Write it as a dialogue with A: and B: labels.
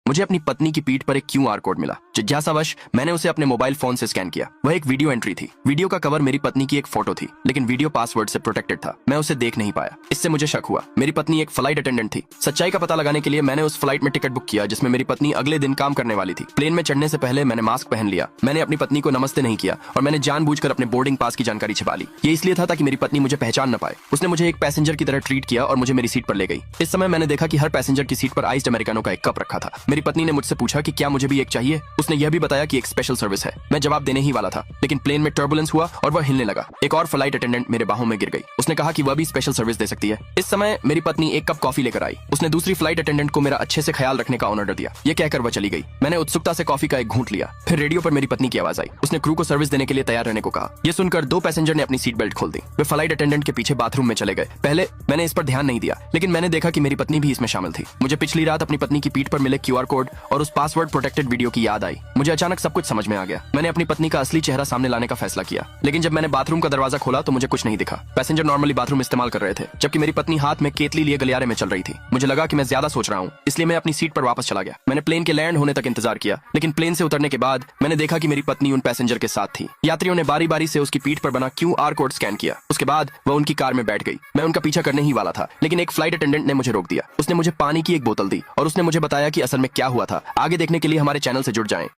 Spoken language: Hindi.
A: मुझे अपनी पत्नी की पीठ पर एक क्यूआर कोड मिला। जिज्ञासावश मैंने उसे अपने मोबाइल फोन से स्कैन किया। वह एक वीडियो एंट्री थी। वीडियो का कवर मेरी पत्नी की एक फोटो थी, लेकिन वीडियो पासवर्ड से प्रोटेक्टेड था। मैं उसे देख नहीं पाया। इससे मुझे शक हुआ। मेरी पत्नी एक फ्लाइट अटेंडेंट थी। सच्चाई का पता लगाने के लिए मैंने उस फ्लाइट में टिकट बुक किया जिसमें मेरी पत्नी अगले दिन काम करने वाली थी। प्लेन में चढ़ने से पहले मैंने मास्क पहन लिया। मैंने अपनी पत्नी को नमस्ते नहीं किया और मैंने जानबूझकर अपने बोर्डिंग पास की जानकारी छिपा ली। ये इसलिए था ताकि मेरी पत्नी मुझे पहचान न पाए। उसने मुझे एक पैसेंजर की तरह ट्रीट किया और मुझे मेरी सीट पर ले गई। इस समय मैंने देखा कि हर पैसेंजर की सीट पर आइस्ड अमेरिकानो का एक कप रखा था। मेरी पत्नी ने मुझसे पूछा कि क्या मुझे भी एक चाहिए। उसने यह भी बताया कि एक स्पेशल सर्विस है। मैं जवाब देने ही वाला था, लेकिन प्लेन में टर्बुलेंस हुआ और वह हिलने लगा। एक और फ्लाइट अटेंडेंट मेरे बाहों में गिर गई। उसने कहा कि वह भी स्पेशल सर्विस दे सकती है। इस समय मेरी पत्नी एक कप कॉफी लेकर आई। उसने दूसरी फ्लाइट अटेंडेंट को मेरा अच्छे से ख्याल रखने का ऑर्डर दिया। ये कहकर वह चली गई। मैंने उत्सुकता से कॉफी का एक घूंट लिया। फिर रेडियो पर मेरी पत्नी की आवाज आई। उसने क्रू को सर्विस देने के लिए तैयार रहने को कहा। यह सुनकर दो पैसेंजर ने अपनी सीट बेल्ट खोल दी। वे फ्लाइट अटेंडेंट के पीछे बाथरूम में चले गए। पहले मैंने इस पर ध्यान नहीं दिया, लेकिन मैंने देखा कि मेरी पत्नी भी इसमें शामिल थी। मुझे पिछली रात अपनी पत्नी की पीठ पर मिले क्यूआर कोड और उस पासवर्ड प्रोटेक्टेड वीडियो की याद आई। मुझे अचानक सब कुछ समझ में आ गया। मैंने अपनी पत्नी का असली चेहरा सामने लाने का फैसला किया, लेकिन जब मैंने बाथरूम का दरवाजा खोला तो मुझे कुछ नहीं दिखा। पैसेंजर नॉर्मली बाथरूम इस्तेमाल कर रहे थे, जबकि मेरी पत्नी हाथ में केतली लिए गलियारे में चल रही थी। मुझे लगा कि मैं ज्यादा सोच रहा हूँ, इसलिए मैं अपनी सीट पर वापस चला गया। मैंने प्लेन के लैंड होने तक इंतजार किया, लेकिन प्लेन से उतरने के बाद मैंने देखा कि मेरी पत्नी उन पैसेंजर के साथ थी। यात्रियों ने बारी बारी से उसकी पीठ पर बना क्यूआर कोड स्कैन किया। उसके बाद वह उनकी कार में बैठ गई। मैं उनका पीछा करने ही वाला था, लेकिन एक फ्लाइट अटेंडेंट ने मुझे रोक दिया। उसने मुझे पानी की एक बोतल दी और उसने मुझे बताया कि असल में क्या हुआ था। आगे देखने के लिए हमारे चैनल से जुड़ जाएं।